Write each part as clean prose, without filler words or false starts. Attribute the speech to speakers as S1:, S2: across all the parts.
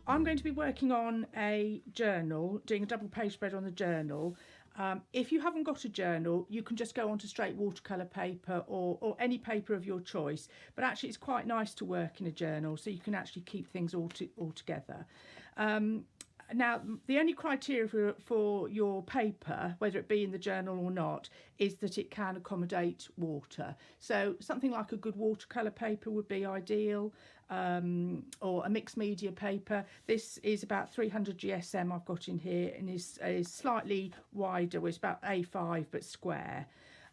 S1: I'm going to be working on a journal, doing a double page spread on the journal. If you haven't got a journal, you can just go onto straight watercolour paper or any paper of your choice. But actually, it's quite nice to work in a journal, so you can actually keep things all together. Now, the only criteria for your paper, whether it be in the journal or not, is that it can accommodate water. So something like a good watercolour paper would be ideal, or a mixed media paper. This is about 300 GSM I've got in here, and is slightly wider. It's about A5 but square.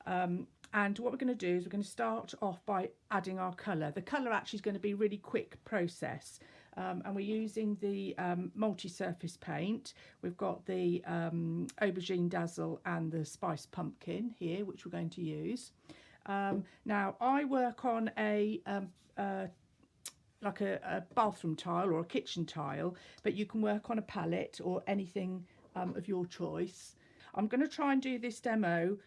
S1: And what we're going to do is we're going to start off by adding our colour. The colour actually is going to be a really quick process. And we're using the multi-surface paint. We've got the Aubergine Dazzle and the Spice Pumpkin here, which we're going to use. Now, I work on like a bathroom tile or a kitchen tile, but you can work on a palette or anything of your choice. I'm going to try and do this demo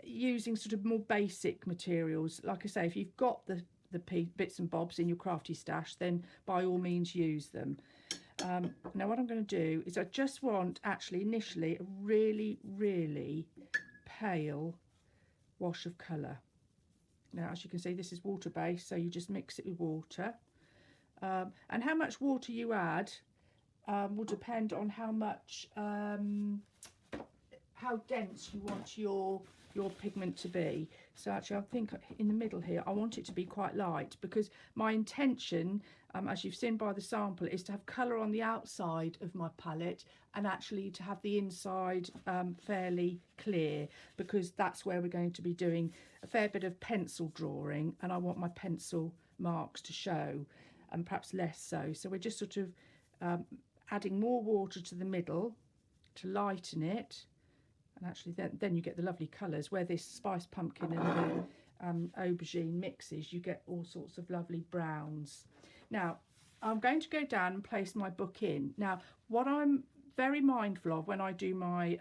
S1: using sort of more basic materials. Like I say, if you've got the bits and bobs in your crafty stash, then by all means use them. Now what I'm going to do is I just want actually initially a really pale wash of colour. Now, as you can see, this is water based, so you just mix it with water, and how much water you add will depend on how much how dense you want your pigment to be. So actually, I think in the middle here I want it to be quite light, because my intention, as you've seen by the sample, is to have colour on the outside of my palette and actually to have the inside fairly clear, because that's where we're going to be doing a fair bit of pencil drawing, and I want my pencil marks to show, and perhaps less so. So we're just sort of adding more water to the middle to lighten it. And actually then you get the lovely colours. Where this Spice Pumpkin and the aubergine mixes, you get all sorts of lovely browns. Now, I'm going to go down and place my book in. Now, what I'm very mindful of when I do my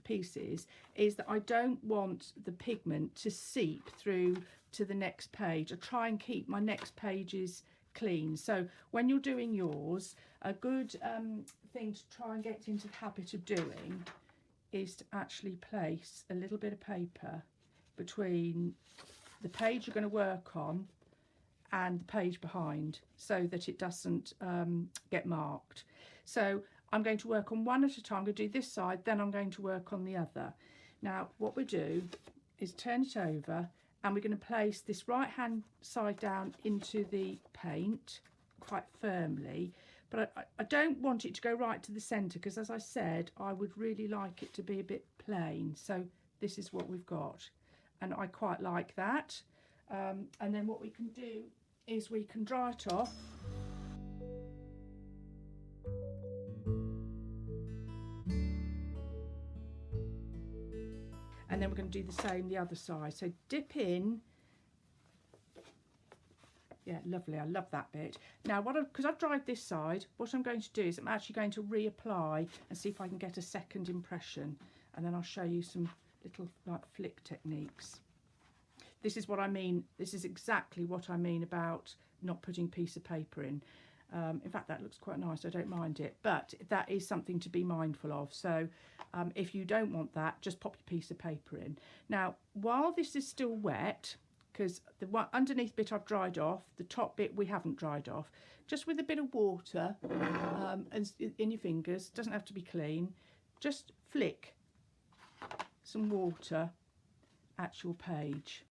S1: pieces is that I don't want the pigment to seep through to the next page. I try and keep my next pages clean. So when you're doing yours, a good thing to try and get into the habit of doing is to actually place a little bit of paper between the page you're going to work on and the page behind, so that it doesn't get marked. So I'm going to work on one at a time. I'm going to do this side, then I'm going to work on the other. Now what we do is turn it over, and we're going to place this right hand side down into the paint quite firmly. But I don't want it to go right to the centre, because as I said, I would really like it to be a bit plain. So this is what we've got, and I quite like that. And then what we can do is we can dry it off. And then we're going to do the same the other side. So dip in. Yeah, lovely. I love that bit. Now, because I've dried this side, what I'm going to do is I'm actually going to reapply and see if I can get a second impression, and then I'll show you some little like flick techniques. This is what I mean. This is exactly what I mean about not putting a piece of paper in. In fact, that looks quite nice. I don't mind it, but that is something to be mindful of. So if you don't want that, just pop your piece of paper in. Now, while this is still wet, because the one underneath bit I've dried off, the top bit we haven't dried off, just with a bit of water and in your fingers, doesn't have to be clean, just flick some water at your page,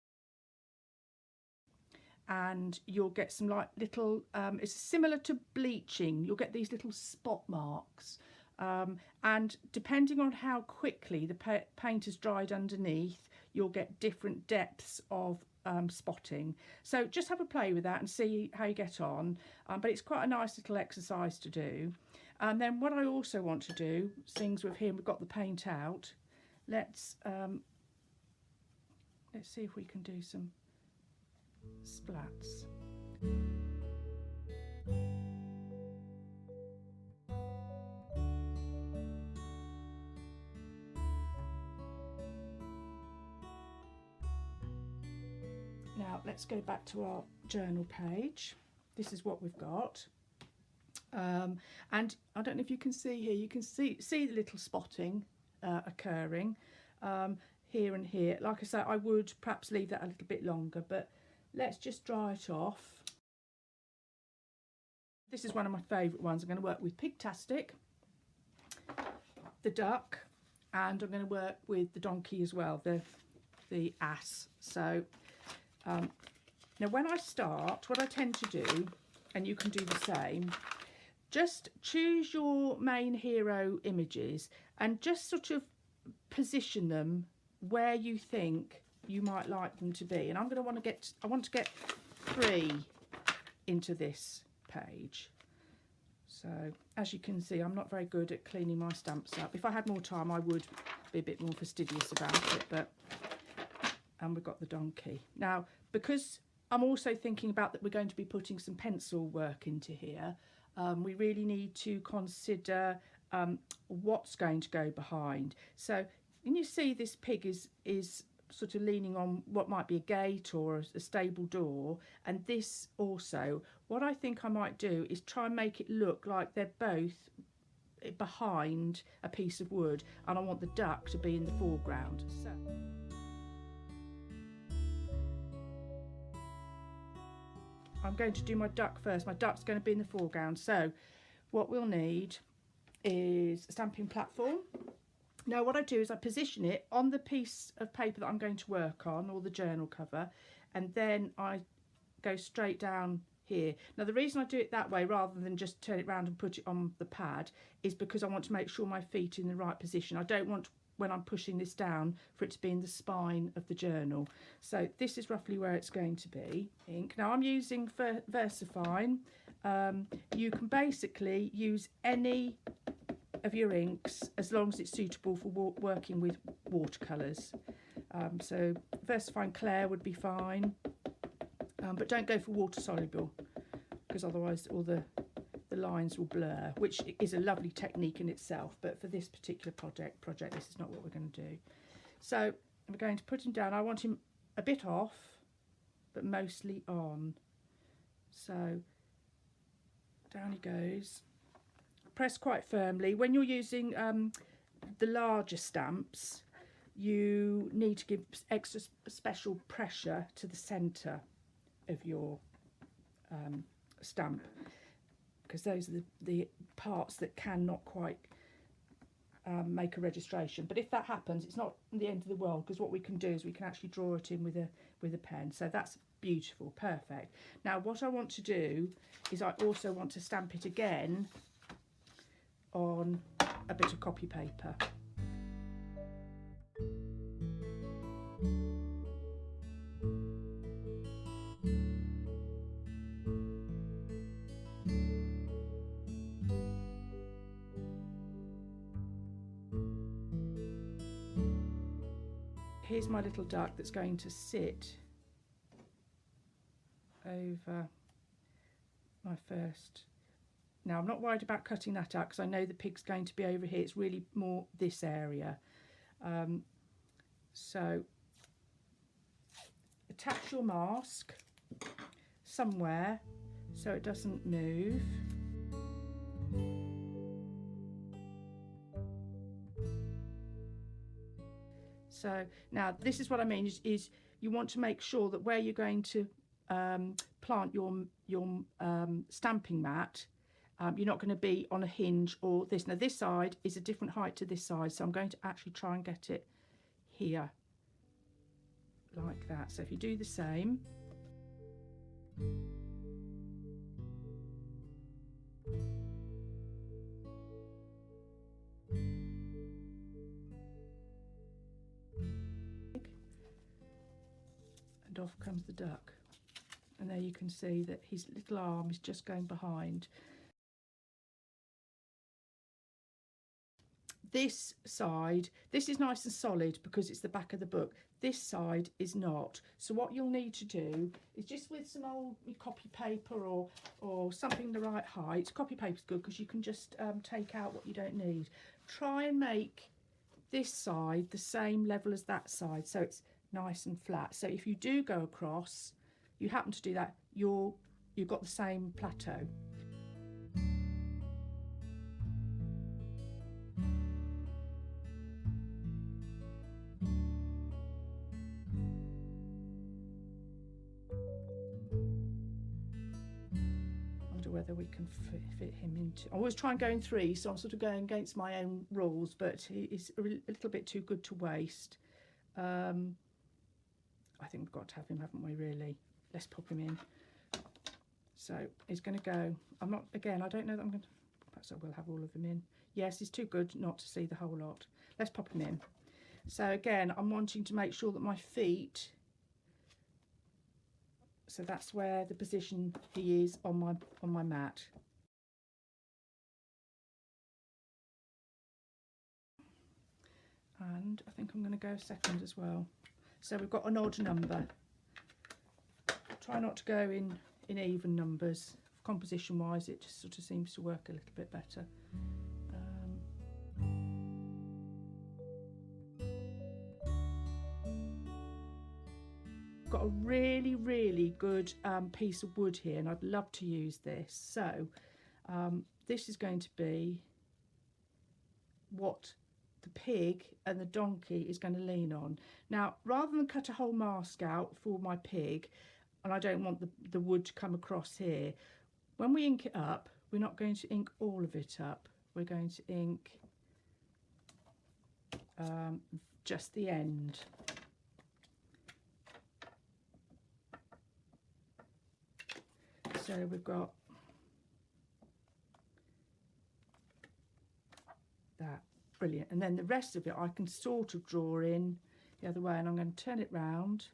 S1: and you'll get some like little it's similar to bleaching. You'll get these little spot marks, and depending on how quickly the paint has dried underneath, you'll get different depths of spotting. So just have a play with that and see how you get on, but it's quite a nice little exercise to do. And then what I also want to do, things with here, we've got the paint out, let's see if we can do some splats. Now let's go back to our journal page. This is what we've got. And I don't know if you can see here, you can see the little spotting occurring here and here. Like I say, I would perhaps leave that a little bit longer, but let's just dry it off. This is one of my favourite ones. I'm going to work with Pigtastic, the duck, and I'm going to work with the donkey as well, the ass. So now when I start, what I tend to do, and you can do the same, just choose your main hero images and just sort of position them where you think you might like them to be. And I want to get 3 into this page. So as you can see, I'm not very good at cleaning my stamps up. If I had more time, I would be a bit more fastidious about it. But and we've got the donkey now, because I'm also thinking about that we're going to be putting some pencil work into here. We really need to consider what's going to go behind. So when you see this pig is sort of leaning on what might be a gate or a stable door, and this also, what I think I might do is try and make it look like they're both behind a piece of wood, and I want the duck to be in the foreground. So I'm going to do my duck first. My duck's going to be in the foreground. So what we'll need is a stamping platform. Now what I do is I position it on the piece of paper that I'm going to work on, or the journal cover, and then I go straight down here. Now the reason I do it that way rather than just turn it around and put it on the pad is because I want to make sure my feet are in the right position. I don't want, when I'm pushing this down, for it to be in the spine of the journal. So this is roughly where it's going to be. Ink. Now I'm using VersaFine. You can basically use any of your inks as long as it's suitable for working with watercolours. So VersaFine Clair would be fine, but don't go for water soluble, because otherwise all the lines will blur, which is a lovely technique in itself, but for this particular project this is not what we're going to do. So I'm going to put him down. I want him a bit off but mostly on. So down he goes. Press quite firmly. When you're using the larger stamps, you need to give extra special pressure to the centre of your stamp, because those are the parts that cannot quite make a registration. But if that happens, it's not the end of the world, because what we can do is we can actually draw it in with a pen. So that's beautiful, perfect. Now what I want to do is I also want to stamp it again on a bit of copy paper. Here's my little duck that's going to sit over my first. Now I'm not worried about cutting that out because I know the pig's going to be over here. It's really more this area. So attach your mask somewhere so it doesn't move. So now this is what I mean is you want to make sure that where you're going to plant your stamping mat, you're not going to be on a hinge or this. Now this side is a different height to this side, so I'm going to actually try and get it here like that. So if you do the same. And off comes the duck. And there you can see that his little arm is just going behind. This side, this is nice and solid because it's the back of the book. This side is not. So what you'll need to do is just with some old copy paper or something the right height. Copy paper's good because you can just take out what you don't need. Try and make this side the same level as that side so it's nice and flat. So if you do go across, you happen to do that, you've got the same plateau. wonder whether we can fit him into. I always try and go in three, so I'm sort of going against my own rules, but he's a little bit too good to waste. I think we've got to have him, haven't we, really? Let's pop him in. So he's going to go. I'm not, again, I don't know that I'm going to, perhaps I will have all of them in. Yes, he's too good not to see the whole lot. Let's pop him in. So again, I'm wanting to make sure that my feet, so that's where the position he is on my mat. And I think I'm going to go second as well. So we've got an odd number. Try not to go in even numbers. Composition wise, it just sort of seems to work a little bit better. Got a really good piece of wood here, and I'd love to use this. So this is going to be what the pig and the donkey is going to lean on. Now, rather than cut a whole mask out for my pig, and I don't want the wood to come across here, when we ink it up, we're not going to ink all of it up. We're going to ink just the end. So we've got that. Brilliant. And then the rest of it I can sort of draw in the other way, and I'm going to turn it round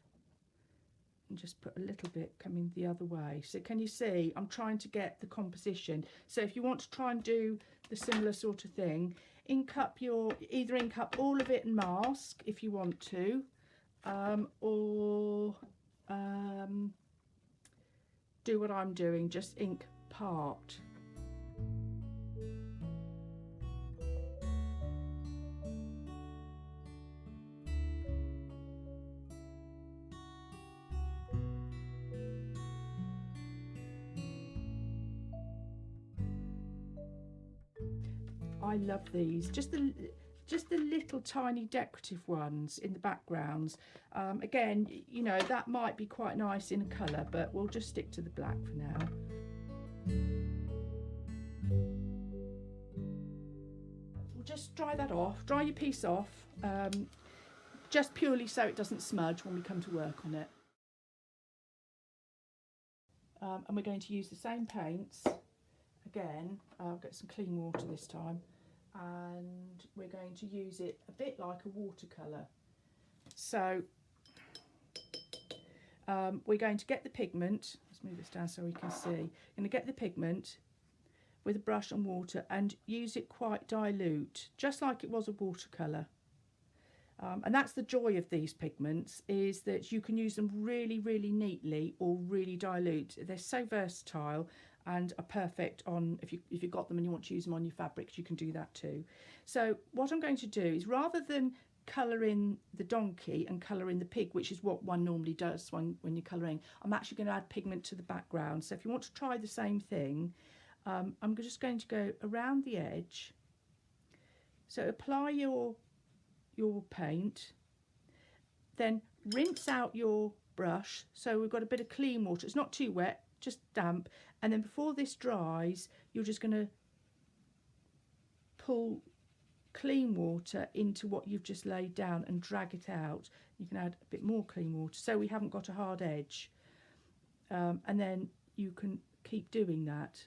S1: and just put a little bit coming the other way. So can you see I'm trying to get the composition? So if you want to try and do the similar sort of thing, either ink up all of it and mask if you want to, or do what I'm doing, just ink part. I love these, just the little tiny decorative ones in the backgrounds. Again, you know, that might be quite nice in a colour, but we'll just stick to the black for now. We'll just dry that off, dry your piece off, just purely so it doesn't smudge when we come to work on it. And we're going to use the same paints again. I'll get some clean water this time, and we're going to use it a bit like a watercolour. So we're going to get the pigment. Let's move this down so we can see. We're going to get the pigment with a brush and water and use it quite dilute, just like it was a watercolour. And that's the joy of these pigments, is that you can use them really neatly or really dilute. They're so versatile and are perfect on, if you've got them and you want to use them on your fabrics, you can do that too. So what I'm going to do is, rather than colour in the donkey and colour in the pig, which is what one normally does when you're colouring, I'm actually going to add pigment to the background. So if you want to try the same thing, I'm just going to go around the edge. So apply your paint, then rinse out your brush. So we've got a bit of clean water, it's not too wet, just damp, and then before this dries, you're just going to pull clean water into what you've just laid down and drag it out. You can add a bit more clean water so we haven't got a hard edge, and then you can keep doing that.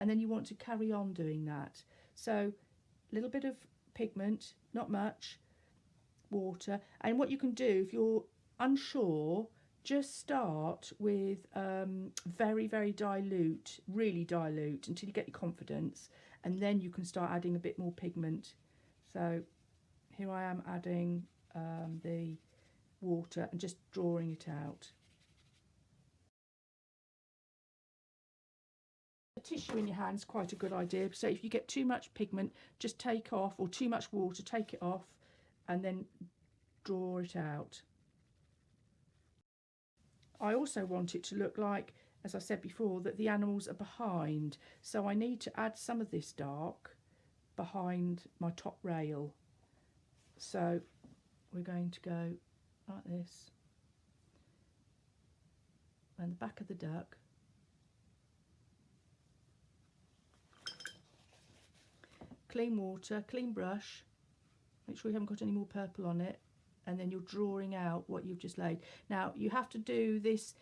S1: And then you want to carry on doing that. So a little bit of pigment, not much, water. And what you can do, if you're unsure, just start with very dilute, really dilute, until you get your confidence, and then you can start adding a bit more pigment. So here I am adding the water and just drawing it out. A tissue in your hand is quite a good idea. So if you get too much pigment, just take off, or too much water, take it off and then draw it out. I also want it to look like, as I said before, that the animals are behind. So I need to add some of this dark behind my top rail. So we're going to go like this. and the back of the duck. Clean water, clean brush, make sure you haven't got any more purple on it, and then you're drawing out what you've just laid. Now you have to do this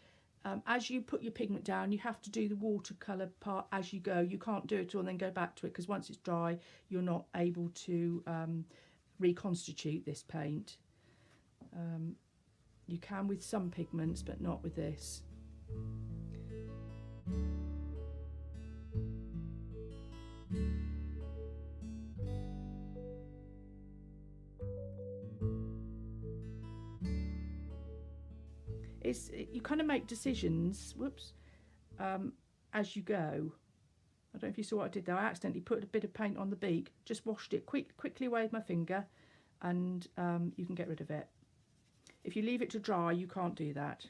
S1: as you put your pigment down, you have to do the watercolour part as you go. You can't do it all and then go back to it, because once it's dry you're not able to reconstitute this paint. You can with some pigments but not with this. You kind of make decisions, as you go. I don't know if you saw what I did there. I accidentally put a bit of paint on the beak, just washed it quickly away with my finger, and you can get rid of it. If you leave it to dry, you can't do that.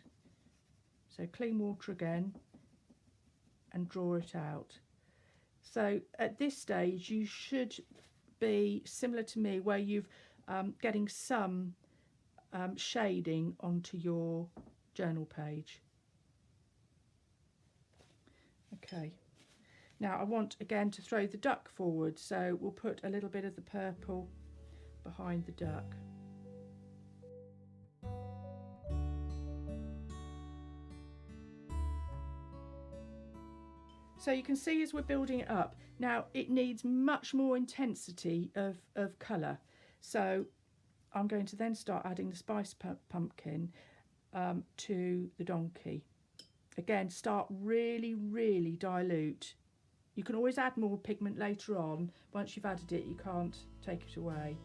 S1: So clean water again and draw it out. So at this stage you should be similar to me, where you've getting some shading onto your journal page. Okay, now I want again to throw the duck forward, so we'll put a little bit of the purple behind the duck. So you can see as we're building it up, now it needs much more intensity of colour. So I'm going to then start adding the spice pumpkin to the donkey. Again, start really dilute. You can always add more pigment later on. Once you've added it, you can't take it away.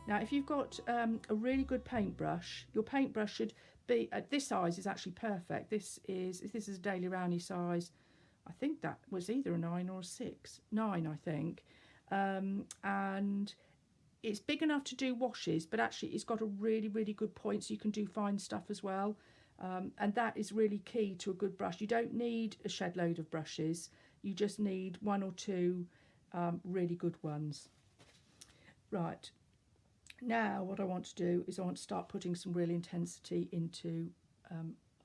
S1: Now if you've got a really good paintbrush, your paintbrush should be at this size is actually perfect. This is a Daily Rowney size. I think that was either a 9 or a 6. 9 I think. And it's big enough to do washes, but actually it's got a really good point, so you can do fine stuff as well. And that is really key to a good brush. You don't need a shed load of brushes, you just need 1 or 2 really good ones. Right, now what I want to do is I want to start putting some real intensity into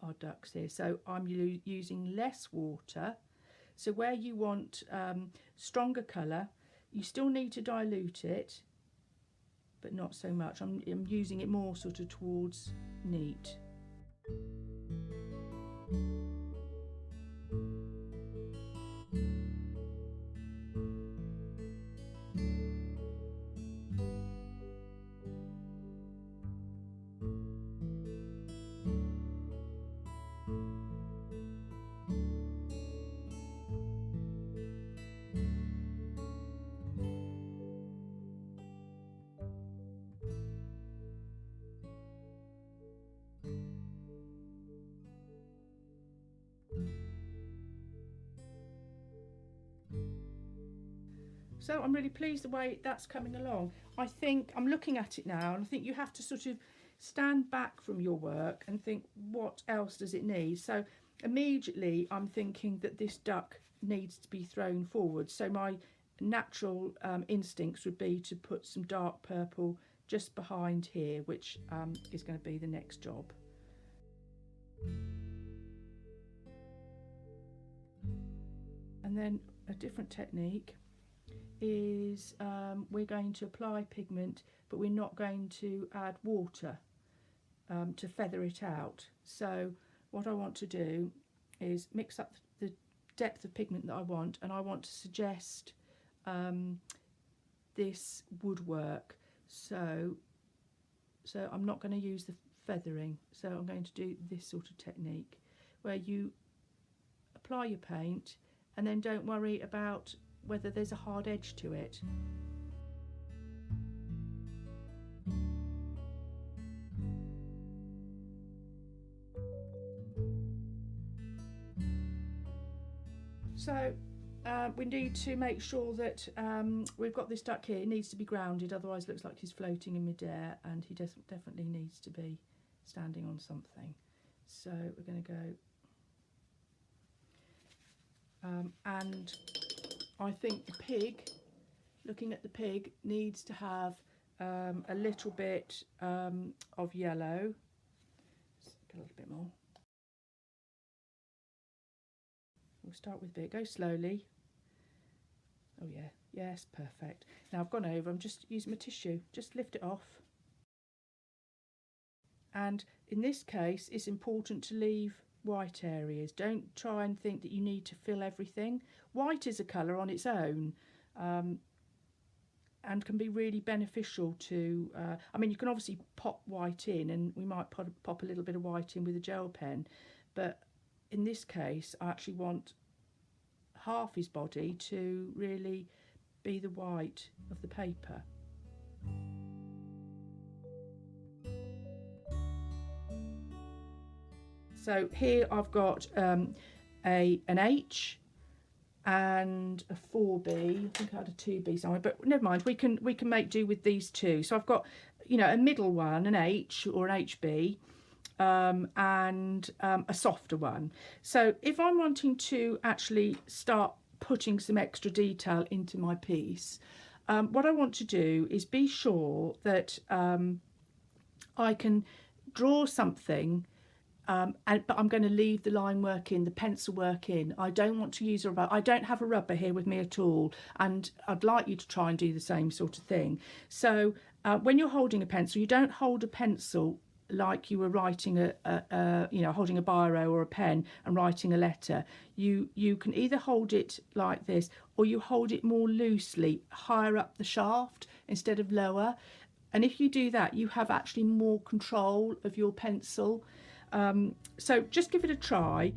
S1: our ducks here. So I'm using less water. So where you want stronger colour, you still need to dilute it, but not so much. I'm using it more sort of towards neat. So I'm really pleased the way that's coming along. I think I'm looking at it now, and I think you have to sort of stand back from your work and think, what else does it need? So immediately I'm thinking that this duck needs to be thrown forward. So my natural instincts would be to put some dark purple just behind here, which is going to be the next job. And then a different technique is we're going to apply pigment, but we're not going to add water to feather it out. So what I want to do is mix up the depth of pigment that I want, and I want to suggest this woodwork. So I'm not going to use the feathering, so I'm going to do this sort of technique where you apply your paint and then don't worry about whether there's a hard edge to it. So we need to make sure that we've got this duck here. It needs to be grounded, otherwise it looks like he's floating in midair, and he definitely needs to be standing on something. So we're going to go and I think the pig, looking at the pig, needs to have a little bit of yellow. Get a little bit more. We'll start with a bit. Go slowly. Oh yeah, yes, perfect. Now I've gone over, I'm just using my tissue, just lift it off. And in this case, it's important to leave white areas. Don't try and think that you need to fill everything. White is a colour on its own, and can be really beneficial to, I mean, you can obviously pop white in, and we might pop a little bit of white in with a gel pen, but in this case, I actually want half his body to really be the white of the paper. So here I've got an H and a 4B. I think I had a 2B somewhere, but never mind. We can make do with these two. So I've got, you know, a middle one, an H or an HB, and a softer one. So if I'm wanting to actually start putting some extra detail into my piece, what I want to do is be sure that I can draw something, but I'm going to leave the line work in, the pencil work in. I don't want to use a rubber. I don't have a rubber here with me at all, and I'd like you to try and do the same sort of thing. So when you're holding a pencil, you don't hold a pencil like you were writing you know, holding a biro or a pen and writing a letter. You can either hold it like this, or you hold it more loosely, higher up the shaft instead of lower. And if you do that, you have actually more control of your pencil. So just give it a try.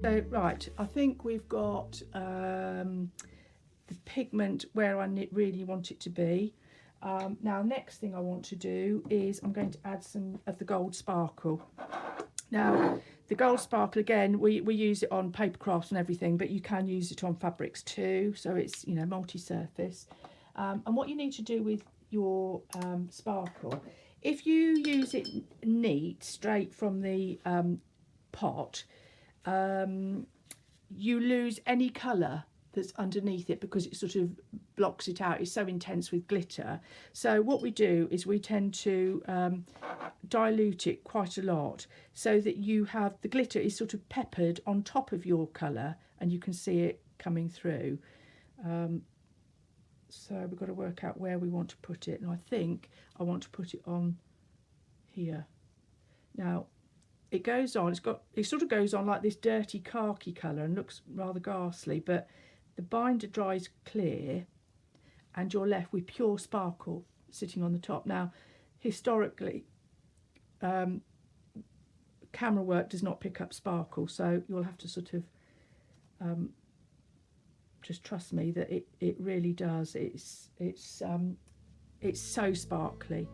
S1: So right, I think we've got the pigment where I really want it to be. Now next thing I want to do is I'm going to add some of the gold sparkle. Now the gold sparkle, again, we use it on paper crafts and everything, but you can use it on fabrics too, so it's, you know, multi-surface. And what you need to do with your sparkle, if you use it neat straight from the pot, you lose any colour that's underneath it because it sort of blocks it out. It's so intense with glitter. So what we do is we tend to dilute it quite a lot so that you have the glitter is sort of peppered on top of your colour and you can see it coming through. So we've got to work out where we want to put it, and I think I want to put it on here. Now it goes on, it sort of goes on like this dirty khaki colour and looks rather ghastly, but the binder dries clear and you're left with pure sparkle sitting on the top. Now historically camera work does not pick up sparkle, so you'll have to sort of just trust me that it really does. It's so sparkly.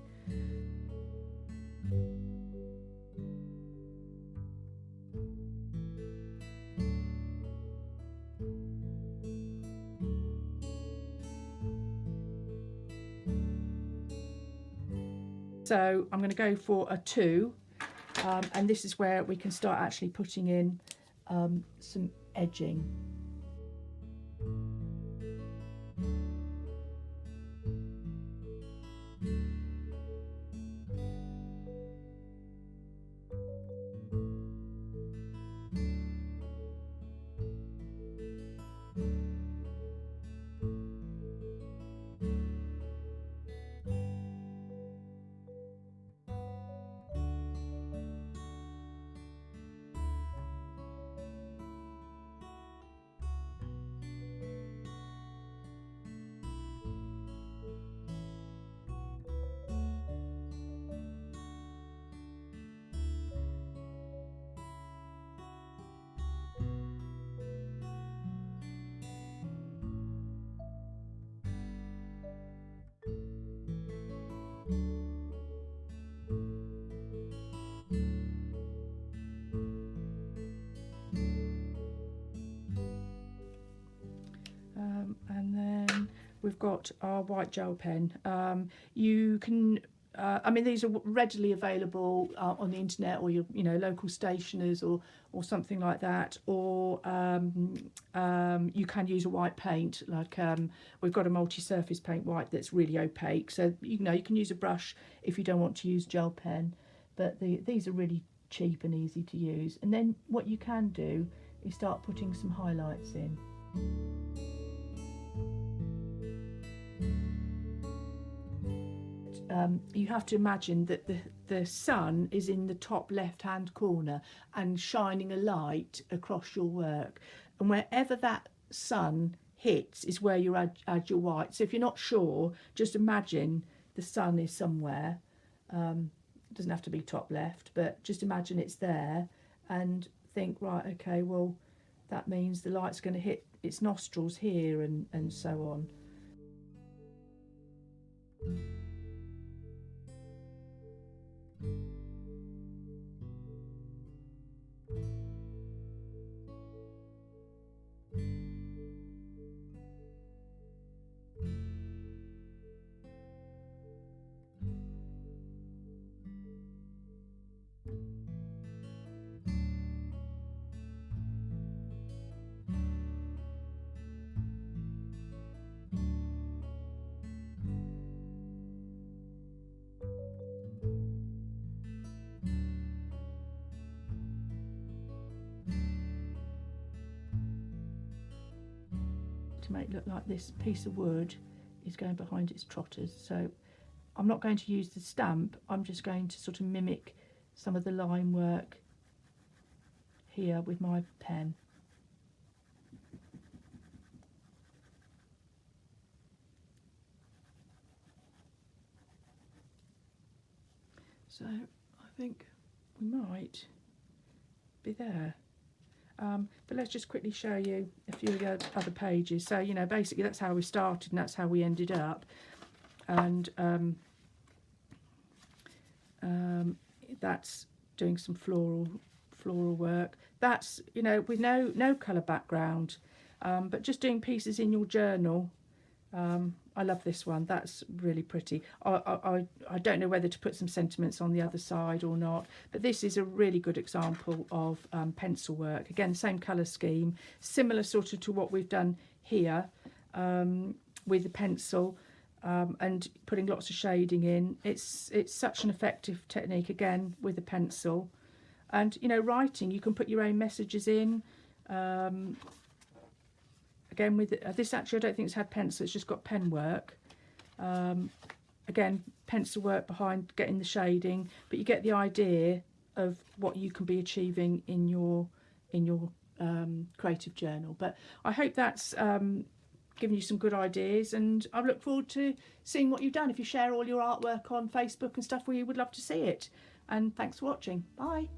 S1: So I'm going to go for a 2, and this is where we can start actually putting in some edging. And then we've got our white gel pen. You can, I mean, these are readily available on the internet, or your, you know, local stationers or something like that. Or you can use a white paint, like we've got a multi-surface paint white that's really opaque. So you know you can use a brush if you don't want to use gel pen. But these are really cheap and easy to use. And then what you can do is start putting some highlights in. You have to imagine that the sun is in the top left hand corner and shining a light across your work, and wherever that sun hits is where you add your white. So if you're not sure, just imagine the sun is somewhere. It doesn't have to be top left, but just imagine it's there and think, right, okay, well that means the light's going to hit its nostrils here, and so on. To make it look like this piece of wood is going behind its trotters. So I'm not going to use the stamp, I'm just going to sort of mimic some of the line work here with my pen. So I think we might be there. But let's just quickly show you a few of the other pages. So, you know, basically that's how we started and that's how we ended up. And that's doing some floral work. That's, you know, with no colour background, but just doing pieces in your journal. I love this one. That's really pretty. I don't know whether to put some sentiments on the other side or not, but this is a really good example of pencil work. Again, same colour scheme, similar sort of to what we've done here with the pencil, and putting lots of shading in. It's such an effective technique, again, with the pencil. And, you know, writing, you can put your own messages in. Again, with this, actually, I don't think it's had pencil, it's just got pen work. Again, pencil work behind getting the shading, but you get the idea of what you can be achieving in your creative journal. But I hope that's given you some good ideas, and I look forward to seeing what you've done. If you share all your artwork on Facebook and stuff, we would love to see it. And thanks for watching. Bye.